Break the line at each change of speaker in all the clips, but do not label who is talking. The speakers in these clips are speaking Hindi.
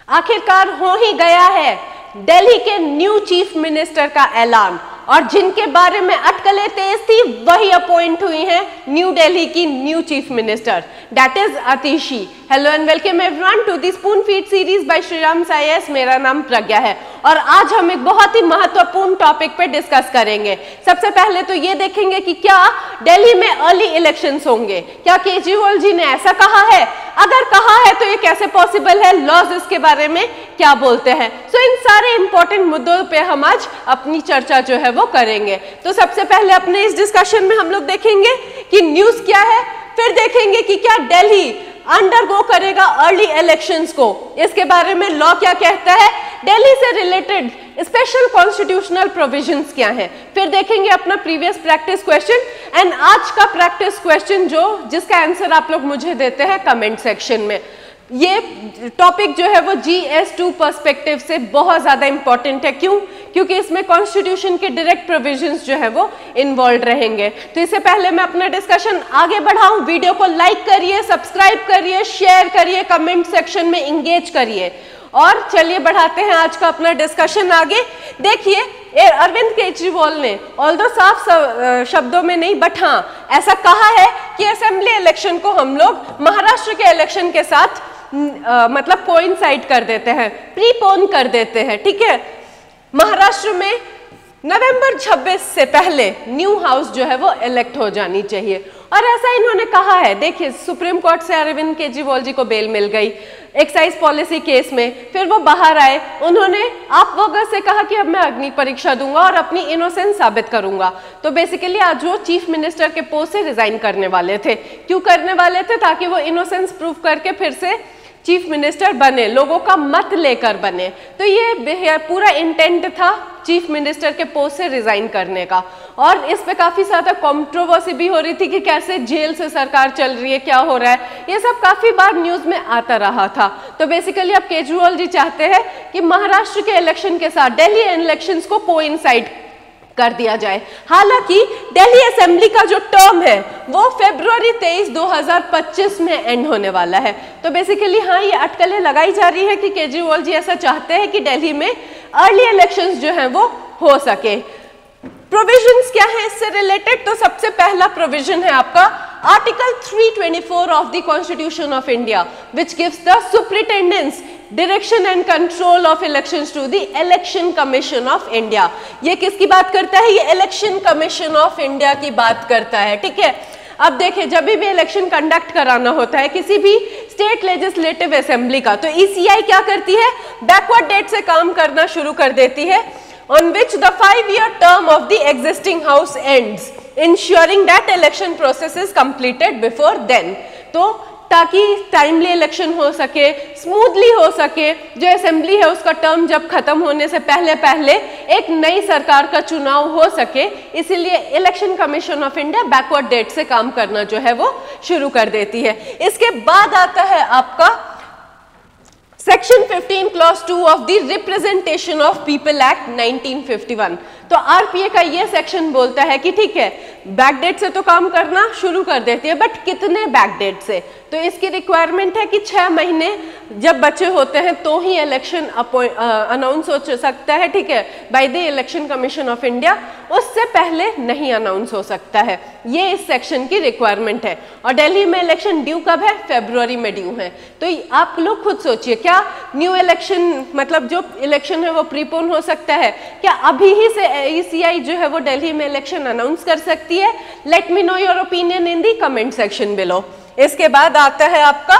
आखिरकार हो ही गया है दिल्ली के न्यू चीफ मिनिस्टर का ऐलान, और जिनके बारे में अटकलें तेज थी वही अपॉइंट हुई हैं न्यू दिल्ली की new chief minister, that is Atishi. Hello and welcome everyone to the spoon feed series by Shriram IAS. मेरा नाम प्रज्ञा है और आज हम एक बहुत ही महत्वपूर्ण टॉपिक पे डिस्कस करेंगे। सबसे पहले तो ये देखेंगे कि क्या दिल्ली में अर्ली इलेक्शंस होंगे, क्या केजरीवाल जी ने ऐसा कहा है, अगर कहा है तो ये कैसे पॉसिबल है, लॉज इसके बारे में क्या बोलते हैं। सो इन सारे इंपॉर्टेंट मुद्दों पे हम आज अपनी चर्चा जो है वो करेंगे। तो सबसे पहले अपने इस डिस्कशन में हम लोग देखेंगे कि न्यूज क्या है, फिर देखेंगे कि क्या दिल्ली अंडरगो करेगा अर्ली इलेक्शंस को, इसके बारे में लॉ क्या कहता है, दिल्ली से रिलेटेड स्पेशल कॉन्स्टिट्यूशनल प्रोविजंस क्या हैं, फिर देखेंगे अपना प्रीवियस प्रैक्टिस क्वेश्चन एंड आज का प्रैक्टिस क्वेश्चन जिसका आंसर आप लोग मुझे देते हैं कमेंट सेक्शन में। ये टॉपिक जो है वो GS2 पर्सपेक्टिव से बहुत ज्यादा इंपॉर्टेंट है। क्यों? क्योंकि इसमें कॉन्स्टिट्यूशन के डायरेक्ट प्रोविजंस जो है वो इन्वॉल्व रहेंगे। तो इससे पहले मैं अपना डिस्कशन आगे बढ़ाऊं, वीडियो को लाइक करिए, सब्सक्राइब करिए, शेयर करिए, कमेंट सेक्शन में इंगेज करिए। और चलिए बढ़ाते हैं आज का अपना डिस्कशन आगे। देखिए अरविंद केजरीवाल ने ऑल्दो साफ शब्दों में नहीं बट हाँ ऐसा कहा है कि असेंबली इलेक्शन को हम लोग महाराष्ट्र के इलेक्शन के साथ मतलब कोइंसाइड कर देते हैं, प्रीपोन कर देते हैं। ठीक है, महाराष्ट्र में नवंबर 26 से पहले न्यू हाउस जो है वो इलेक्ट हो जानी चाहिए और ऐसा इन्होंने कहा है। देखिए सुप्रीम कोर्ट से अरविंद केजरीवाल जी को बेल मिल गई एक्साइज पॉलिसी केस में, फिर वो बाहर आए, उन्होंने आप वगैरह से कहा कि अब मैं अग्नि परीक्षा दूंगा और अपनी इनोसेंस साबित करूंगा। तो बेसिकली आज वो चीफ मिनिस्टर के पोस्ट से रिजाइन करने वाले थे। क्यों करने वाले थे? ताकि वो इनोसेंस प्रूव करके फिर से चीफ मिनिस्टर बने, लोगों का मत लेकर बने। तो ये पूरा इंटेंट था चीफ मिनिस्टर के पोस्ट से रिजाइन करने का। और इस पे काफी ज्यादा कंट्रोवर्सी भी हो रही थी कि कैसे जेल से सरकार चल रही है, क्या हो रहा है, ये सब काफी बार न्यूज में आता रहा था। तो बेसिकली अब केजरीवाल जी चाहते हैं कि महाराष्ट्र के इलेक्शन के साथ दिल्ली इलेक्शंस को कोइंसाइड कर दिया जाए। हालांकि दिल्ली असेंबली का जो टर्म है वो फरवरी 23, 2025 में एंड होने वाला है। तो बेसिकली हाँ ये अटकलें लगाई जा रही है कि केजरीवाल जी ऐसा चाहते हैं कि दिल्ली में अर्ली इलेक्शंस जो है वो हो सके। प्रोविजंस क्या है इससे रिलेटेड? तो सबसे पहला प्रोविजन है आपका article 324 of the constitution of India which gives the superintendence direction and control of elections to the election commission of India. ये किसकी बात करता है? ये इलेक्शन कमीशन ऑफ इंडिया की बात करता है। ठीक है, अब देखिए जब भी इलेक्शन कंडक्ट कराना होता है किसी भी स्टेट लेजिस्लेटिव असेंबली का, तो ECI क्या करती है? बैकवर्ड डेट से काम करना शुरू कर देती है on which the 5-year term of the existing house ends, ensuring that election process is completed before then। तो ताकि टाइमली इलेक्शन हो सके, स्मूथली हो सके, जो असेंबली है उसका टर्म जब खत्म होने से पहले पहले एक नई सरकार का चुनाव हो सके, इसीलिए election commission of India backward date से काम करना जो है वो शुरू कर देती है। इसके बाद आता है आपका section 15 clause 2 of the representation of people act 1951। तो RPA का ये सेक्शन बोलता है कि ठीक है बैकडेट से तो काम करना शुरू कर देती है बट कितने बैकडेट से? तो इसकी रिक्वायरमेंट है कि 6 महीने जब बचे होते हैं तो ही इलेक्शन अनाउंस हो सकता है। ठीक है, by the election commission of India, उससे पहले नहीं अनाउंस हो सकता है। ये इस सेक्शन की रिक्वायरमेंट है। और दिल्ली में इलेक्शन ड्यू कब है? फरवरी में ड्यू है। तो आप लोग खुद सोचिए, क्या न्यू इलेक्शन मतलब जो इलेक्शन है वो प्रीपोन हो सकता है? क्या अभी ही से ECI जो है वो दिल्ली में इलेक्शन अनाउंस कर सकती है? Let me know your opinion in the comment section below. इसके बाद आता है आपका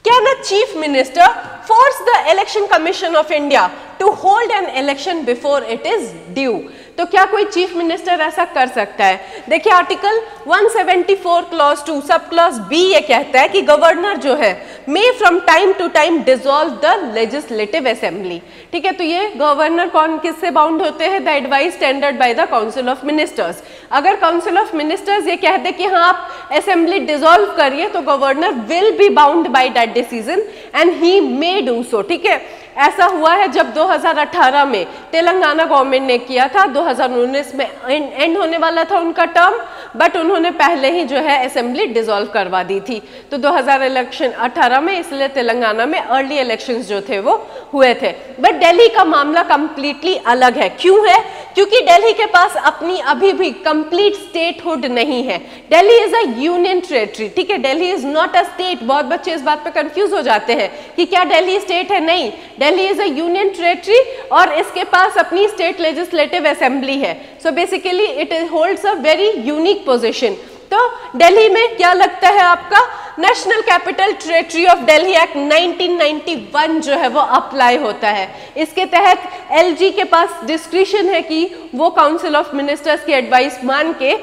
can a chief minister force the election commission of India to hold an election before it is due? तो क्या कोई चीफ मिनिस्टर ऐसा कर सकता है? देखिए article 174 clause 2 sub clause B ये कहता है कि गवर्नर जो है may from time to time dissolve the legislative assembly. ठीक है, तो ये गवर्नर कौन किससे बाउंड होते हैं? The advice tendered by the council of ministers. अगर काउंसिल ऑफ मिनिस्टर्स ये कह दे कि हाँ आप असेंबली डिसॉल्व करिए तो governor will be bound by that decision and he may do so. ठीक है, ऐसा हुआ है जब 2018 में तेलंगाना गवर्नमेंट ने किया था, 2019 में एंड होने वाला था उनका टर्म, बट उन्होंने पहले ही जो है असेंबली डिसॉल्व करवा दी थी। तो 2018 में इसलिए तेलंगाना में अर्ली इलेक्शंस जो थे वो हुए थे। बट दिल्ली का मामला कंप्लीटली अलग है। क्यों है? क्योंकि दिल्ली के पास अपनी अभी भी कंप्लीट स्टेटहुड नहीं है। Delhi is a union territory, ठीक है, Delhi is not a state. बहुत बच्चे इस बात पे कंफ्यूज हो जाते हैं कि क्या दिल्ली स्टेट है। नहीं, Delhi is a union territory और इसके पास अपनी स्टेट लेजिस्लेटिव असेंबली है। So basically it holds a very unique position. तो दिल्ली में क्या लगता है आपका national capital territory of Delhi act 1991 जो है वो अप्लाई होता है। इसके तहत एलजी के पास डिस्क्रिशन है कि वो काउंसिल ऑफ मिनिस्टर्स की एडवाइस मान के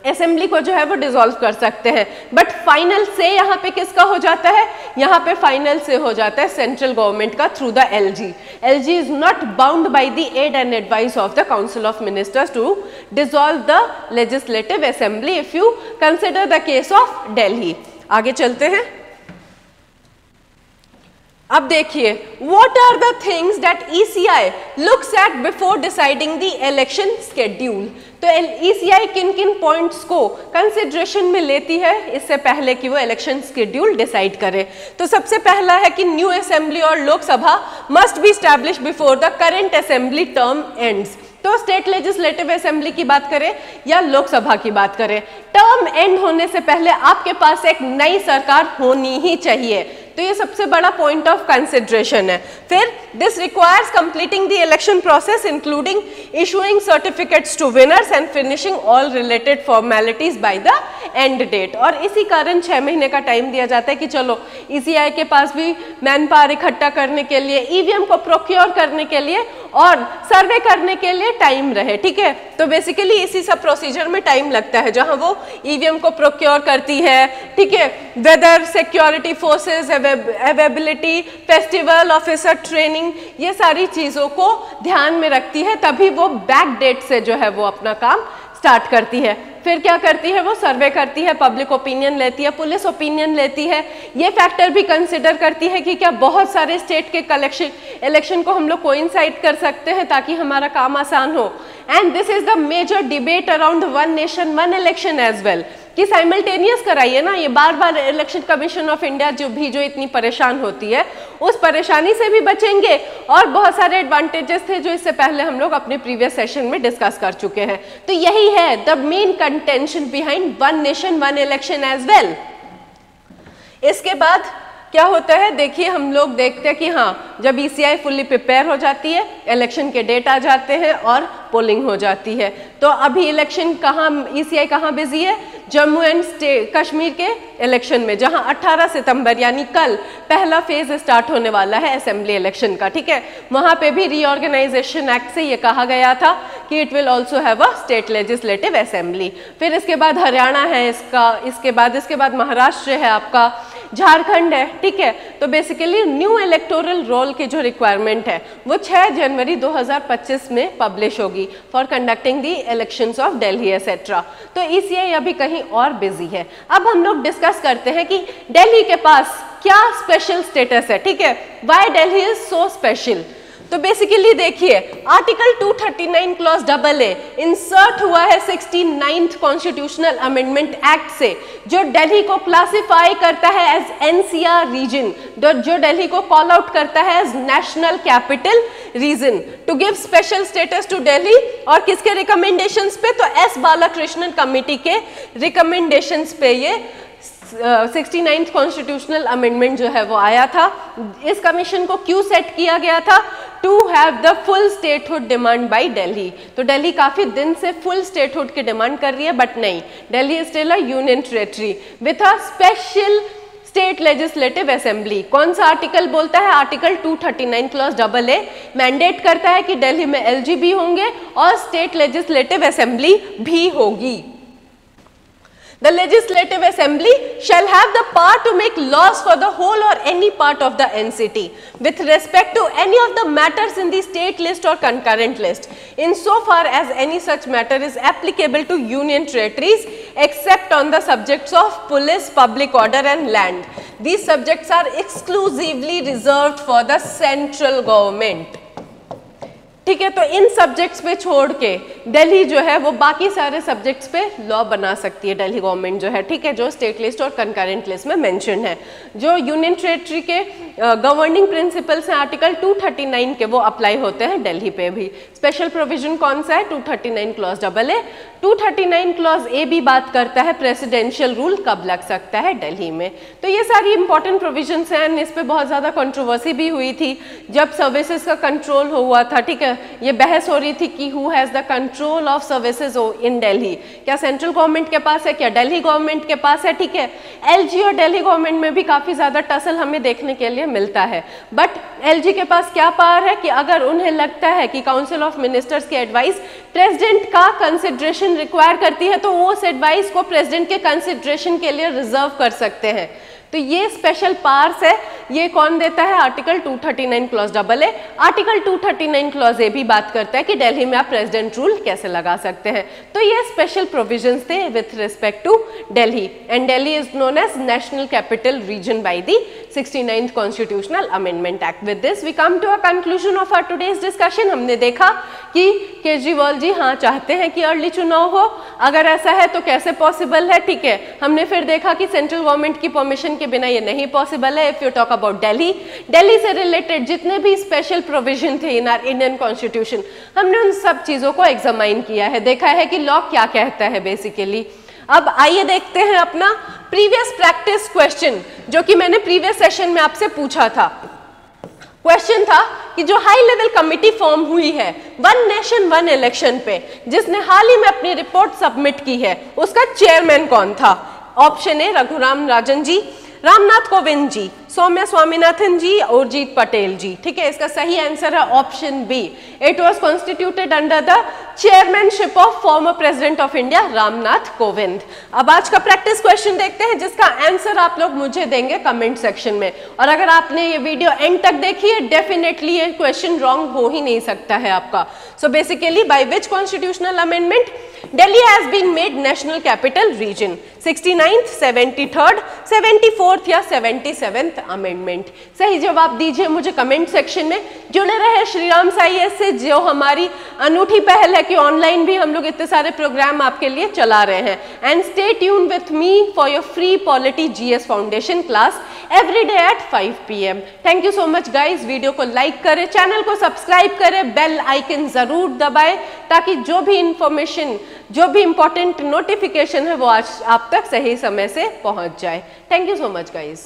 असेंबली को जो है वो डिसॉल्व कर सकते हैं। बट फाइनल से यहाँ पे किसका हो जाता है? यहाँ पे फाइनल से हो जाता है सेंट्रल गवर्नमेंट का through the LG. LG is not bound by the aid and advice of the council of ministers to dissolve the legislative assembly if you consider the case of Delhi. आगे चलते हैं। अब देखिए, what are the things that ECI looks at before deciding the election schedule? तो ECI किन किन पॉइंट्स को कंसिडरेशन में लेती है इससे पहले कि वो इलेक्शन शेड्यूल डिसाइड करे? तो सबसे पहला है कि न्यू असेंबली और Lok Sabha must be establish before the current assembly term ends. तो स्टेट लेजिस्लेटिव असेंबली की बात करें या लोकसभा की बात करें, टर्म एंड होने से पहले आपके पास एक नई सरकार होनी ही चाहिए। तो ये सबसे बड़ा पॉइंट ऑफ कंसिडरेशन है। फिर this requires completing the election process including issuing certificates to winners and finishing all related formalities by the end date. और इसी कारण 6 महीने का टाइम दिया जाता है कि चलो ECI के पास भी मैन पावर इकट्ठा करने के लिए, EVM को प्रोक्योर करने के लिए और सर्वे करने के लिए टाइम रहे, ठीक है। तो बेसिकली इसी सब प्रोसीजर में टाइम लगता है, जहां वो EVM को प्रोक्योर करती है, ठीक है, weather, security forces, availability, festival officer training, ये सारी चीजों को ध्यान में रखती है, तभी वो बैक डेट से जो है वो अपना काम स्टार्ट करती है। फिर क्या करती है? वो सर्वे करती है, पब्लिक ओपिनियन लेती है, पुलिस ओपिनियन लेती है, ये फैक्टर भी कंसिडर करती है कि क्या बहुत सारे स्टेट के इलेक्शन को हम लोग कोइंसाइड कर सकते हैं ताकि हमारा काम आसान हो। And this is the major debate around one nation one election as well, कि साइमल्टेनियस कराइए ना। ये बार बार इलेक्शन कमीशन ऑफ इंडिया जो इतनी परेशान होती है, उस परेशानी से भी बचेंगे। और बहुत सारे एडवांटेजेस थे जो इससे पहले हम लोग अपने प्रीवियस सेशन में डिस्कस कर चुके हैं। तो यही है the main contention behind one nation one election as well. इसके बाद क्या होता है? देखिए, हम लोग देखते हैं कि हाँ, जब ECI फुल्ली प्रिपेयर हो जाती है, इलेक्शन के डेट आ जाते हैं और पोलिंग हो जाती है। तो अभी इलेक्शन कहाँ, ECI कहाँ बिजी है? जम्मू एंड कश्मीर के इलेक्शन में, जहां 18 सितंबर यानी कल पहला फेज स्टार्ट होने वाला है असेंबली इलेक्शन का, ठीक है। वहां पे भी रीऑर्गेनाइजेशन एक्ट से ये कहा गया था कि it will also have a state legislative assembly. फिर इसके बाद हरियाणा है इसके बाद महाराष्ट्र है, आपका झारखंड है, ठीक है। तो बेसिकली न्यू इलेक्टोरल रोल की जो रिक्वायरमेंट है वो 6 जनवरी 2025 में पब्लिश होगी for conducting the elections of Delhi etcetera. तो ECI अभी कहीं और बिजी है। अब हम लोग डिस्कस करते हैं कि दिल्ली के पास क्या स्पेशल स्टेटस है, ठीक है, why Delhi is so special. तो बेसिकली देखिए, आर्टिकल 239 क्लॉज AA इंसर्ट हुआ है 69th कॉन्स्टिट्यूशनल अमेंडमेंट एक्ट से, जो दिल्ली को क्लासिफाई करता है एज NCR रीजन, जो दिल्ली को कॉल आउट करता है as national capital region to give special status to Delhi. और किसके रिकमेंडेशंस पे? तो S बालाकृष्णन कमेटी के रिकमेंडेशंस पे ये 69th कॉन्स्टिट्यूशनल अमेंडमेंट जो है वो आया था। इस कमीशन को क्यों सेट किया गया था? To have the full statehood demand by Delhi. तो दिल्ली काफी दिन से फुल स्टेटहुड की डिमांड कर रही है, बट नहीं, Delhi is still a union territory with a special state legislative assembly. कौन सा आर्टिकल बोलता है? आर्टिकल 239 क्लॉज AA मैंडेट करता है कि दिल्ली में LG भी होंगे और स्टेट लेजिस्लेटिव असेंबली भी होगी। The legislative assembly shall have the power to make laws for the whole or any part of the NCT with respect to any of the matters in the state list or concurrent list, insofar as any such matter is applicable to union territories except on the subjects of police, public order and land. These subjects are exclusively reserved for the central government. ठीक है, तो इन सब्जेक्ट्स पे छोड़ के दिल्ली जो है वो बाकी सारे सब्जेक्ट्स पे लॉ बना सकती है, दिल्ली गवर्नमेंट जो है, ठीक है, जो स्टेट लिस्ट और कंकरेंट लिस्ट में मेंशन है। जो यूनियन टेरिटरी के गवर्निंग प्रिंसिपल्स हैं आर्टिकल 239 के, वो अप्लाई होते हैं दिल्ली पे भी। स्पेशल प्रोविजन कौन सा है? 239 क्लॉज AA। 239 क्लॉज A भी बात करता है प्रेसिडेंशियल रूल कब लग सकता है दिल्ली में। तो ये सारी इंपॉर्टेंट प्रोविजंस हैं। इस पे बहुत ज़्यादा कंट्रोवर्सी भी हुई थी जब सर्विसेज का कंट्रोल हुआ था, ठीक है। ये बहस हो रही थी कि who has the control of services in Delhi, क्या सेंट्रल गवर्नमेंट के पास है, क्या दिल्ली गवर्नमेंट के पास है, ठीक है। LG और दिल्ली गवर्नमेंट में भी काफ़ी ज़्यादा टसल हमें देखने के लिए मिलता है। बट LG के पास क्या पावर है कि अगर उन्हें लगता है कि काउंसिल ऑफ मिनिस्टर्स की एडवाइस प्रेसिडेंट का कंसिडरेशन रिक्वायर करती है तो वो उस एडवाइस को प्रेसिडेंट के कंसिडरेशन के लिए रिजर्व कर सकते हैं। तो ये स्पेशल पावर्स है, ये कौन देता है? Article 239 clause AA। Article 239 clause A भी बात करता है कि दिल्ली में आप प्रेसिडेंट रूल कैसे लगा सकते हैं। तो ये स्पेशल प्रोविजंस थे with respect to Delhi, and Delhi is known as national capital region by the 69th constitutional amendment act. With this we come to a conclusion of our today's discussion. हमने देखा कि केजरीवाल जी हाँ चाहते हैं कि अर्ली चुनाव हो, अगर ऐसा है तो कैसे पॉसिबल है, ठीक है। हमने फिर देखा कि सेंट्रल गवर्नमेंट की परमिशन के बिना ये नहीं पॉसिबल है। If you talk about Delhi, Delhi से रिलेटेड जितने भी स्पेशल प्रोविजन थे इन आवर इंडियन कॉन्स्टिट्यूशन, हमने उन सब चीजों को एग्जामाइन किया है, देखा है कि लॉ क्या कहता है बेसिकली। अब आइए देखते हैं अपना प्रीवियस प्रैक्टिस क्वेश्चन, जो कि मैंने प्रीवियस सेशन में आपसे पूछा था। क्वेश्चन था कि जो हाई लेवल कमिटी फॉर्म हुई है वन नेशन वन इलेक्शन पे, जिसने हाल ही में अपनी रिपोर्ट सबमिट की है, उसका चेयरमैन कौन था? ऑप्शन ए रघुराम राजन जी, रामनाथ कोविंद जी, सौम्या स्वामीनाथन जी, उर्जित पटेल जी, ठीक है। इसका सही आंसर है option B. It was constituted under the chairmanship of former president of India Ramnath Kovind. अब आज का प्रैक्टिस क्वेश्चन देखते हैं, जिसका आंसर आप लोग मुझे देंगे कमेंट सेक्शन में। और अगर आपने ये वीडियो एंड तक देखी है, डेफिनेटली ये क्वेश्चन रॉन्ग हो ही नहीं सकता है आपका। So basically by which constitutional amendment Delhi has been made national capital region? 69th, 73rd, 74th या 77th अमेंडमेंट? सही जवाब दीजिए मुझे कमेंट सेक्शन में। जुड़े रहे श्रीराम साईएस से, जो हमारी अनूठी पहल है कि ऑनलाइन भी हम लोग इतने सारे प्रोग्राम आपके लिए चला रहे हैं। And stay tune with me for your free polity GS foundation class every day at 5 PM। Thank you so much guys. Video को लाइक करें, चैनल को सब्सक्राइब करें, बेल आइकन जरूर दबाएं, ताकि जो भी इंफॉर्मेशन, जो भी इंपॉर्टेंट नोटिफिकेशन है वो आज आप तक सही समय से पहुंच जाए। Thank you so much guys.